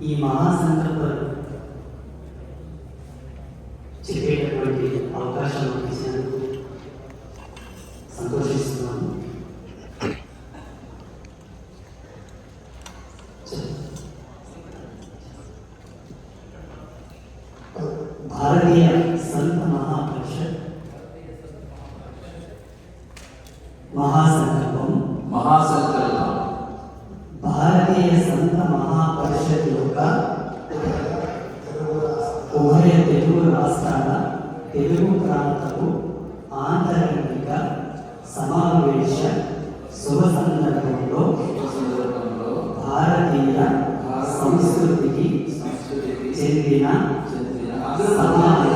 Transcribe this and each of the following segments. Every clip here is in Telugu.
ఈ మహాసంకల్పాలు చెప్పేటటువంటి అవకాశం ఇచ్చినందుకు సంతోషిస్తున్నాను. భారతీయ సంత మహాపరిషత్ మహాసంకల్పం భారతీయ సంత మహాపరిషత్ యొక్క ఉభయ తెలుగు రాష్ట్రాల తెలుగు ప్రాంతపు ఆంతరంగిక సమావేశ శుభ సందర్భంలో భారతీయ సంస్కృతికి చెందిన సమాన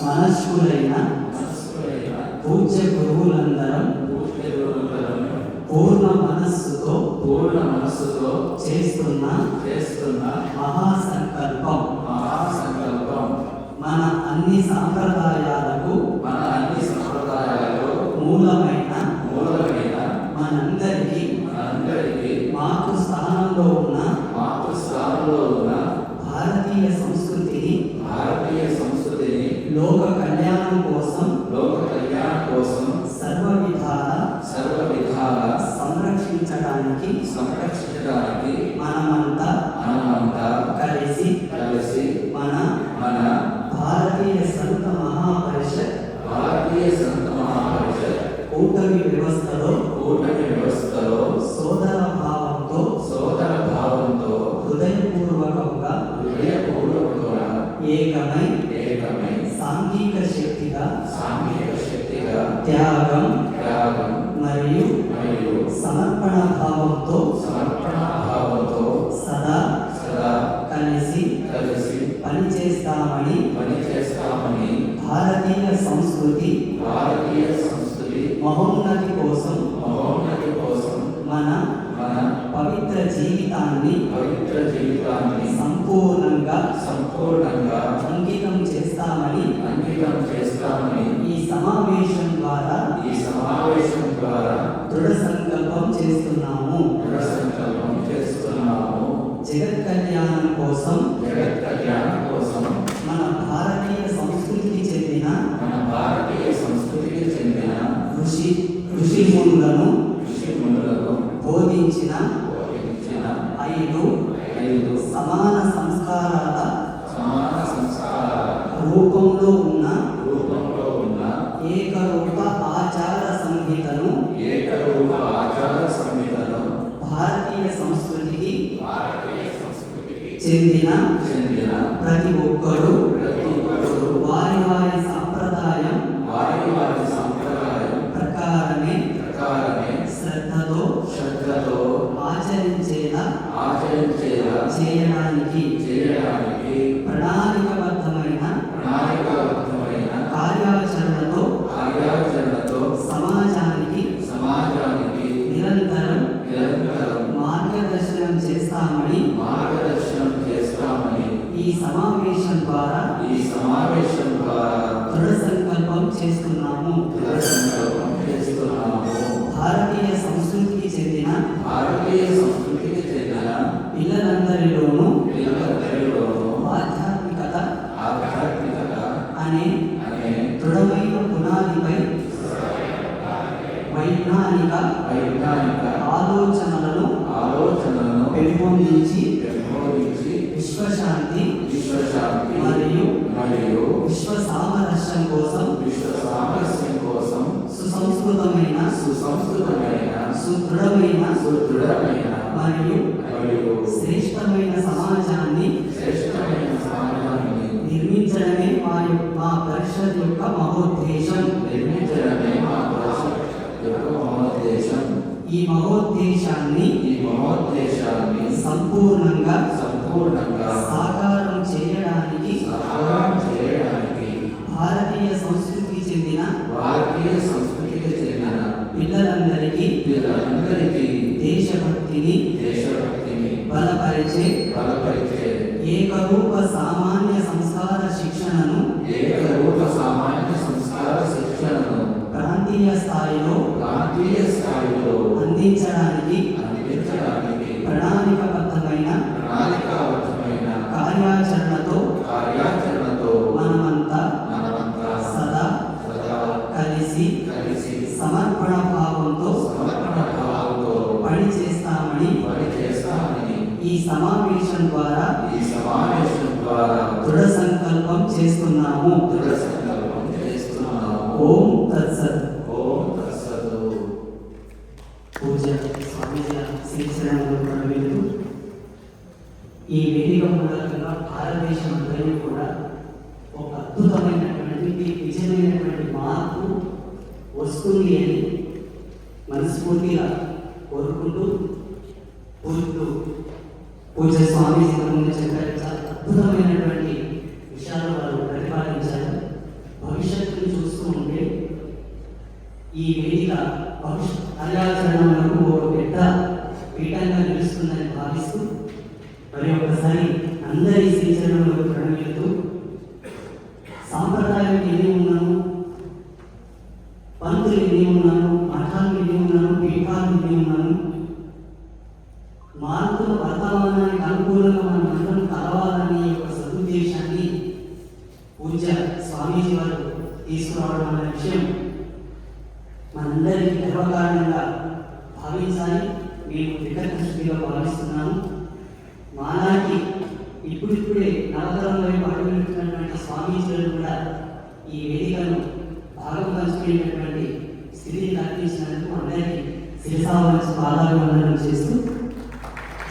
మనస్కులైన పూజ్య గురువులందరం పూర్ణ మనస్సుతో చేస్తున్న మహాసంకల్పం మన అన్ని సాంప్రదాయాలకు మూలమైన మనందరికీ మాతృ స్థానంలో ఉన్న భారతీయ సంస్కృతిని లోక కళ్యాణం కోసం సర్వ విధాల సంరక్షించడానికి మనమంతా కలిసి మన భారతీయ సంత మహాపరిషత్ కూటమి వ్యవస్థలో సోదర భావంతో హృదయపూర్వకంగా ఏకమై సాంఘిక శక్తిగా త్యాగం మరియు సమర్పణ భావంతో సదా కలిసి పనిచేస్తామని భారతీయ సంస్కృతి మహోన్నతి కోసం మన పవిత్ర జీవితాన్ని సంపూర్ణంగా అంకితం చేస్తామని ఈ సమావేశం ద్వారా దృఢ సంకల్పం చేస్తున్నాము. జగత్ కళ్యాణం కోసం మన భారతీయ సంస్కృతికి చెందిన ఋషి మునులను బోధించిన 5 సమాన సంస్కారాల రూపంలో ఉన్న ఏకరూప ఆచార సంహితను భారతీయ సంస్కృతికి చెందిన ప్రతి ఒక్కరూ వారి సాంప్రదాయం ప్రకారమే శ్రద్ధతో ఆచరించేలా చేయడానికి ప్రణాళికబద్ధమైన కార్యాచరణతో సమాజానికి నిరంతరం మార్గదర్శనం చేస్తామని ఈ సమావేశం ద్వారా దృఢ సంకల్పం చేస్తున్నాము. భారతీయ సంస్కృతికి చెందిన పిల్లలందరిలోనూ ఆధ్యాత్మికత అనే దృఢమైన పునాదిపై వైజ్ఞానిక ఆలోచనలను పెంపొందించి విశ్వశాంతి మరియు విశ్వ సామరస్యం కోసం సుసంస్కృతమైన సుదృఢమైన మరియు శ్రేష్టమైన సమాజాన్ని నిర్మించడమే మా పరిషత్ యొక్క మహోద్దేశం. ఈ మహోద్దేశాన్ని సంపూర్ణంగా సాకారం చేయడానికి భారతీయ సంస్కృతికి చెందిన పిల్లలందరికీ దేశభక్తిని బలపరిచే ఏకరూప సామాన్య సంస్కార శిక్షణను ప్రాంతీయ స్థాయిలో అందించడానికి ప్రణాళికబద్ధమైన ఈ సమావేశం ద్వారా దృఢ సంకల్పం చేస్తున్నాము. దృఢ సంకల్పం చేస్తున్నాము. ఓం తత్సత్. ఓం తత్సతు. పూజ స్వామీజీ శ్రీచరణంలో ప్రవేశిస్తూ ఈ వేదిక మూలకంగా భారతదేశం అందరినీ కూడా ఒక అద్భుతమైనటువంటి నిజమైనటువంటి మార్పు వస్తుంది అని మనస్ఫూర్తిగా కోరుకుంటూ పూజ స్వామీజీ ముందు చెప్పారు. చాలా అద్భుతమైనటువంటి విషయాలు వారు ప్రతిపాదించారు. భవిష్యత్తును చూస్తూ ఉంటే ఈ వేదిక భవిష్యత్ కార్యాచరణకు ఒక పెద్ద పీఠంగా నిలుస్తుందని భావిస్తూ మరి ఒకసారి అందరి శ్రీచరణంలో ప్రణమిస్తూ సాంప్రదాయం ఎన్ని ఉన్నాను, పంతులు ఎన్ని ఉన్నాను, మఠాలు ఎన్ని ఉన్నాను, పీఠాలు ఎన్ని ఉన్నాను, మార్పుల వర్తమానానికి అనుకూలంగా మనం అందరం కలవాలనే ఒక సదుద్దేశాన్ని పూజ స్వామీజీ వారు తీసుకురావడం అనే విషయం మనందరికీ గర్వకారణంగా భావించాలి. మేము దృష్టిగా భావిస్తున్నాము. మానాటి ఇప్పుడిప్పుడే నవతరం వైపు అడుగుతున్నటువంటి స్వామీజీలను కూడా ఈ వేదికను భాగం పంచుకునేటటువంటి స్థితిని కల్పించినందుకు అందరికీ శిరసావరించి పాదాభివందనం చేస్తూ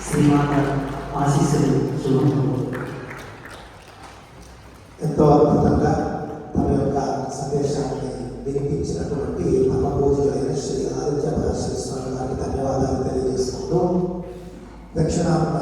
శ్రీమాత ఆశీస్సులు శుభం. ఎంతో అద్భుతంగా తమ యొక్క సందేశాన్ని వినిపించినటువంటి పరమ పూజలైన శ్రీ ఆదిత్య పరాశర స్వామి గారికి ధన్యవాదాలు తెలియజేసుకుంటూ దక్షిణాంత